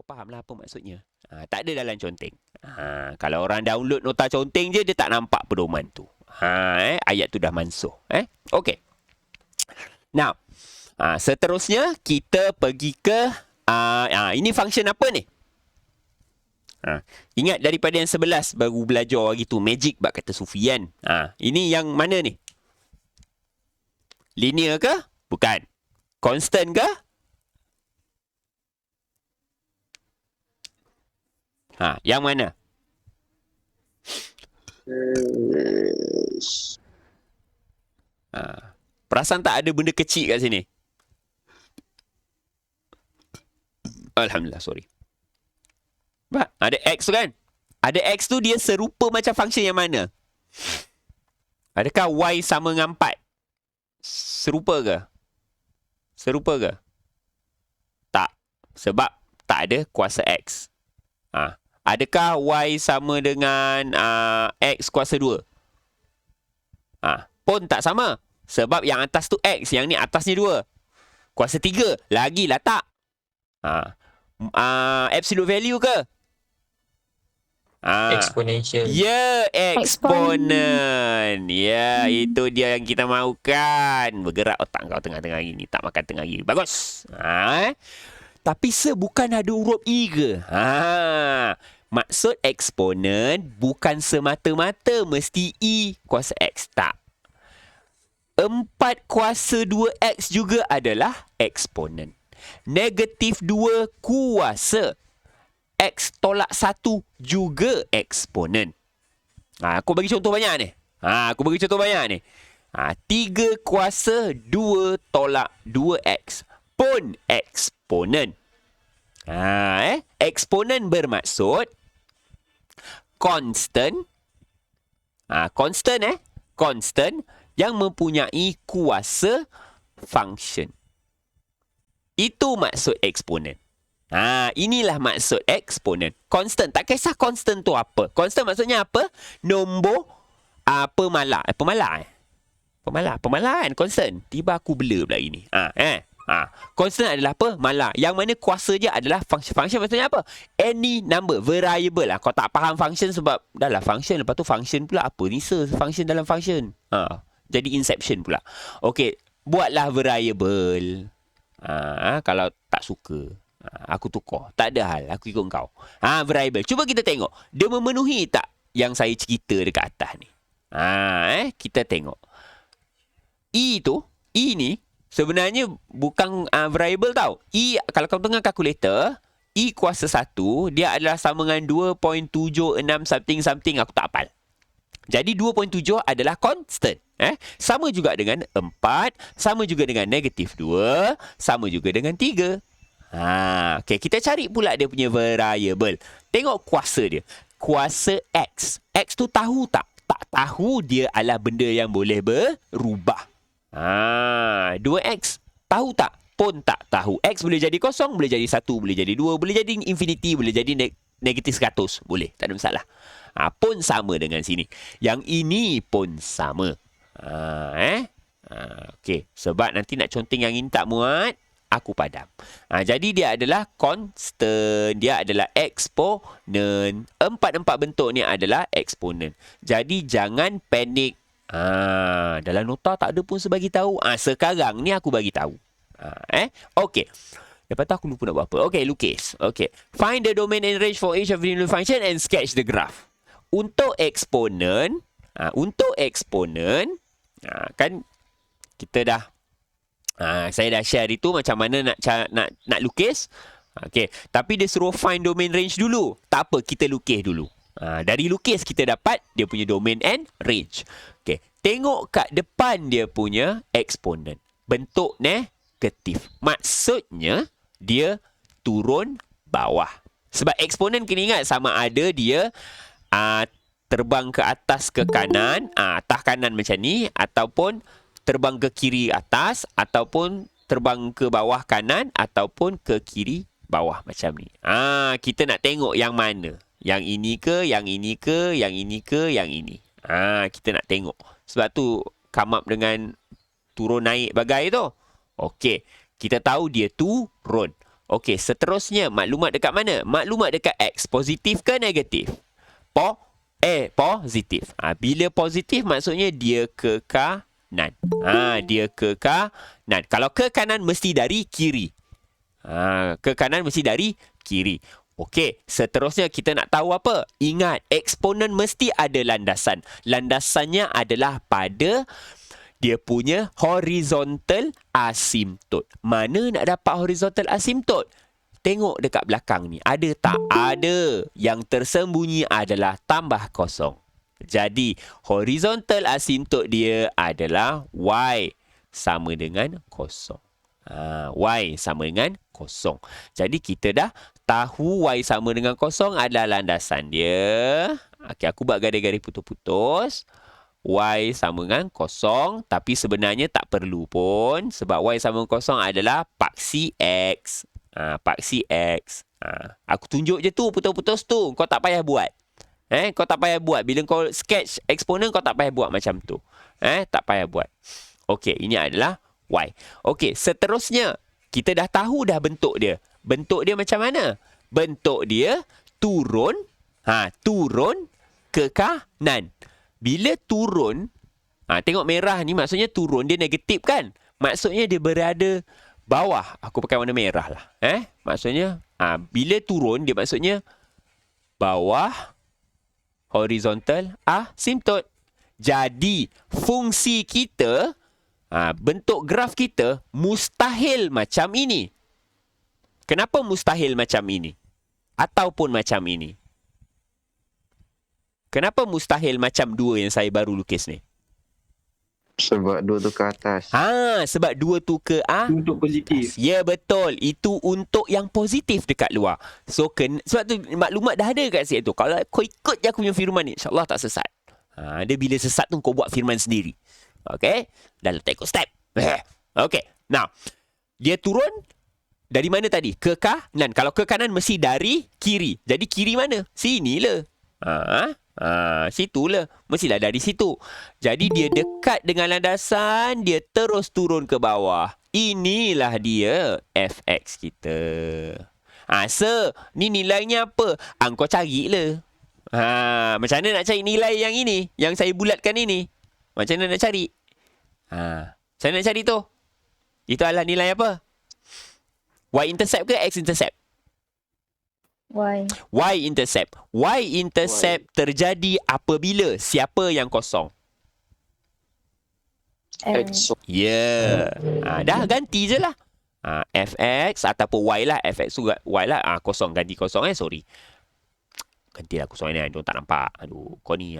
Kau faham lah apa maksudnya? Tak ada dalam conteng. Kalau orang download nota conteng je, dia tak nampak pedoman tu. Ayat tu dah mansuh. Okey. Now, seterusnya kita pergi ke ini function apa ni? Ingat daripada yang 11 baru belajar hari tu, magic bab kata Sufian. Ini yang mana ni? Linear ke? Bukan. Constant ke? Yang mana? Perasan tak ada benda kecil kat sini? Alhamdulillah, sorry. Ada X tu kan? Ada X tu dia serupa macam function yang mana? Adakah Y sama dengan 4? Serupa ke? Serupa ke? Tak. Sebab tak ada kuasa X. Adakah Y sama dengan X kuasa 2? Pun tak sama. Sebab yang atas tu X, yang ni atasnya 2. Kuasa 3, lagilah tak. Absolute value ke? Exponential. Ya, eksponen. Ya, itu dia yang kita mahukan. Bergerak otak kau tengah-tengah hari ni. Tak makan tengah hari. Bagus. Tapi bukan ada huruf I ke? Maksud eksponen bukan semata-mata mesti I kuasa X. Tak. 4 kuasa 2X juga adalah eksponen. Negatif 2 kuasa X tolak 1 juga eksponen. Aku bagi contoh banyak ni. 3 kuasa 2 tolak 2X pun eksponen. Eksponen bermaksud constant. Constant yang mempunyai kuasa function. Itu maksud eksponen. Inilah maksud eksponen. Constant. Tak kisah constant tu apa. Constant maksudnya apa? Nombor pemalar. Pemalar kan constant. Tiba aku blur pula ini. Constant adalah apa? Malar. Yang mana kuasa dia adalah function. Function maksudnya apa? Any number. Variable lah. Kau tak faham function sebab dah lah function. Lepas tu function pula apa? Ni function dalam function. Jadi inception pula. Okey. Buatlah variable. Kalau tak suka, aku tukar. Tak ada hal. Aku ikut kau. Variable. Cuba kita tengok. Dia memenuhi tak yang saya cerita dekat atas ni? Kita tengok. I ni sebenarnya bukan variable tau. I, kalau kau tengah kalkulator, I kuasa 1, dia adalah sama dengan 2.76 something. Aku tak hafal. Jadi 2.7 adalah constant. Sama juga dengan 4, sama juga dengan negatif 2, sama juga dengan 3. Okay, kita cari pula dia punya variable. Tengok kuasa dia. Kuasa X. X tu tahu tak? Tak tahu dia adalah benda yang boleh berubah. 2X. Tahu tak? Pun tak tahu. X boleh jadi kosong, boleh jadi 1, boleh jadi 2, boleh jadi infinity, boleh jadi negatif 100. Boleh, tak ada masalah. Pun sama dengan sini. Yang ini pun sama. Okey, sebab nanti nak conteng yang ini tak muat, aku padam. Jadi dia adalah constant, dia adalah eksponen. Empat bentuk ni adalah eksponen. Jadi jangan panik. Dalam nota tak ada pun sebagi tahu. Sekarang ni aku bagi tahu. Okey. Lepas tu aku lupa nak buat apa. Okey, lukis. Okey. Find the domain and range for each of the function and sketch the graph. Untuk eksponen, kan kita dah saya dah share itu macam mana nak lukis. Okey, tapi dia suruh find domain range dulu. Tak apa, kita lukis dulu. Dari lukis kita dapat dia punya domain and range. Okey, tengok kat depan dia punya eksponen. Bentuk negatif. Maksudnya dia turun bawah. Sebab eksponen kena ingat sama ada dia terbang ke atas ke kanan, atas kanan macam ni, ataupun terbang ke kiri atas, ataupun terbang ke bawah kanan, ataupun ke kiri bawah macam ni. Kita nak tengok yang mana. Yang ini ke, yang ini ke, yang ini ke, yang ini. Kita nak tengok. Sebab tu come up dengan turun naik bagai tu. Okey, kita tahu dia turun. Okey, seterusnya maklumat dekat mana? Maklumat dekat X. Positif ke negatif? Positif. Bila positif maksudnya dia ke kanan. Dia ke kanan. Kalau ke kanan mesti dari kiri. Ke kanan mesti dari kiri. Okey, seterusnya kita nak tahu apa? Ingat, eksponen mesti ada landasan. Landasannya adalah pada dia punya horizontal asymptot. Mana nak dapat horizontal asymptot? Tengok dekat belakang ni. Ada tak? Ada. Yang tersembunyi adalah tambah kosong. Jadi, horizontal asymptot dia adalah Y sama dengan kosong. Y sama dengan kosong. Jadi, kita dah tahu Y sama dengan kosong adalah landasan dia. Okey, aku buat garis-garis putus-putus. Y sama dengan kosong. Tapi sebenarnya tak perlu pun. Sebab Y sama dengan kosong adalah paksi X. Paksi X. Aku tunjuk je tu putus-putus tu. Kau tak payah buat. Kau tak payah buat. Bila kau sketch eksponen, kau tak payah buat macam tu. Tak payah buat. Okey, ini adalah Y. Okey, seterusnya. Kita dah tahu dah bentuk dia. Bentuk dia macam mana? Bentuk dia turun. Turun ke kanan. Bila turun, tengok merah ni maksudnya turun, dia negatif kan? Maksudnya dia berada bawah. Aku pakai warna merah lah. Maksudnya, bila turun, dia maksudnya bawah horizontal asymptot. Jadi, fungsi kita, bentuk graf kita mustahil macam ini. Kenapa mustahil macam ini? Ataupun macam ini? Kenapa mustahil macam dua yang saya baru lukis ni? Sebab dua tu ke atas. Sebab dua tu ke Untuk positif. Ya, betul. Itu untuk yang positif dekat luar. So, sebab tu maklumat dah ada kat situ. Kalau kau ikut je aku punya firman ni, insyaAllah tak sesat. Dia bila sesat tu kau buat firman sendiri. Okay? Dan letak ikut step. Okay. Now, dia turun dari mana tadi? Ke kanan. Kalau ke kanan mesti dari kiri. Jadi kiri mana? Sinilah. Situlah. Mestilah dari situ. Jadi dia dekat dengan landasan, dia terus turun ke bawah. Inilah dia fx kita. Ni nilainya apa? Kau carilah. Macam mana nak cari nilai yang ini? Yang saya bulatkan ini. Macam mana nak cari? Macam mana nak cari tu? Itu adalah nilai apa? Y-intercept ke X-intercept? Y-intercept. Y-intercept terjadi apabila siapa yang kosong? X. Ya. Dah ganti je lah. Fx ataupun Y lah. Fx tu Y lah. Kosong. Ganti kosong sorry. Gantilah kosong ni. Diorang tak nampak. Kau ni.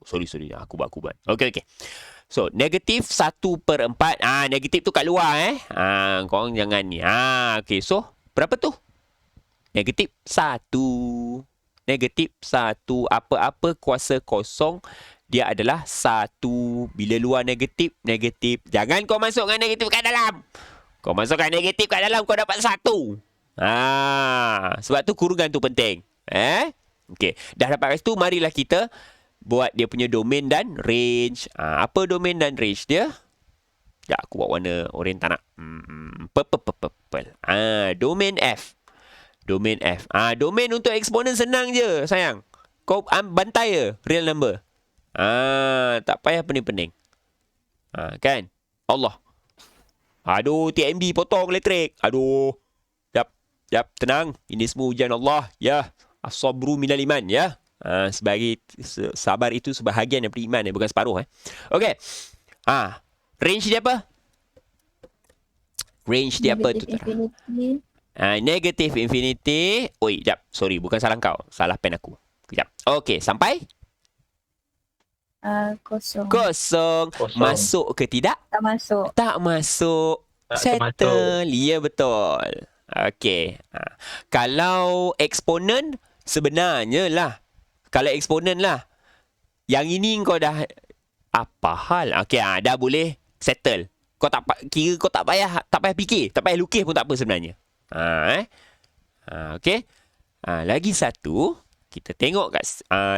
Sorry. Aku buat. Okay. So, negatif 1/4. Negatif tu kat luar korang jangan ni. Okay. So, berapa tu? Negatif 1. Negatif 1. Apa-apa kuasa kosong, dia adalah 1. Bila luar negatif, negatif. Jangan kau masukkan negatif kat dalam. Kau masukkan negatif kat dalam, kau dapat 1. Sebab tu kurungan tu penting. Okey. Dah dapat kat situ, marilah kita buat dia punya domain dan range. Apa domain dan range dia? Ya, aku buat warna oren tak nak. Purple. Domain F. Domain F. Domain untuk eksponen senang je, sayang. Kau bantai je, real number. Tak payah pening-pening. Kan? Allah. Aduh, TMB potong elektrik. Aduh. Jap, tenang. Ini semua ujian Allah. Ya. As-sabru minal iman, ya. Sebagai sabar itu sebahagian daripada iman, bukan separuh. Okey. Range dia apa? Range dia apa tu? Negative infinity. Jap. Sorry, bukan salah kau. Salah pen aku. Kejap. Okey, sampai? Kosong. Masuk ke tidak? Tak masuk. Settle. Ya, betul. Okey. Kalau eksponen, sebenarnya lah. Kalau eksponen lah. Yang ini kau dah apa hal? Okey, dah boleh settle. Kau tak kira, kau tak payah fikir, tak payah lukis pun tak apa sebenarnya. Okey. Lagi satu, kita tengok kat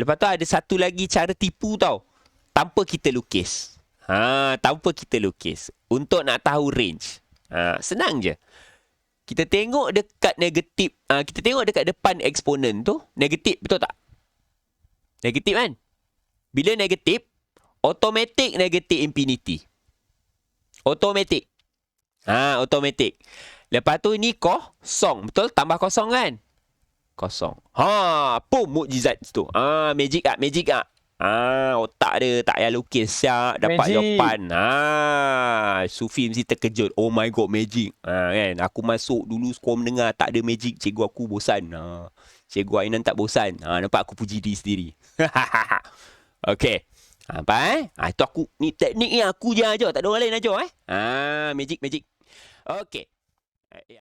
lepas tu ada satu lagi cara tipu tau. Tanpa kita lukis. Tanpa kita lukis untuk nak tahu range. Senang je. Kita tengok dekat negatif. Kita tengok dekat depan eksponen tu. Negatif, betul tak? Negatif kan? Bila negatif, automatic negatif infinity. Automatic. Automatic. Lepas tu ni kosong. Betul? Tambah kosong kan? Kosong. Pum, mukjizat tu. Magic tak? Magic tak? Otak dia tak payah lukis. Siap dapat Magic. jawapan. Sufi mesti terkejut. Oh my god, magic. Kan? Aku masuk dulu sekolah mendengar tak ada magic. Cikgu aku bosan. Cikgu Ainan tak bosan. Nampak aku puji diri sendiri. Okey. Apa itu aku ni teknik ni aku je ajar. Tak ada orang lain ajar Magic. Okey.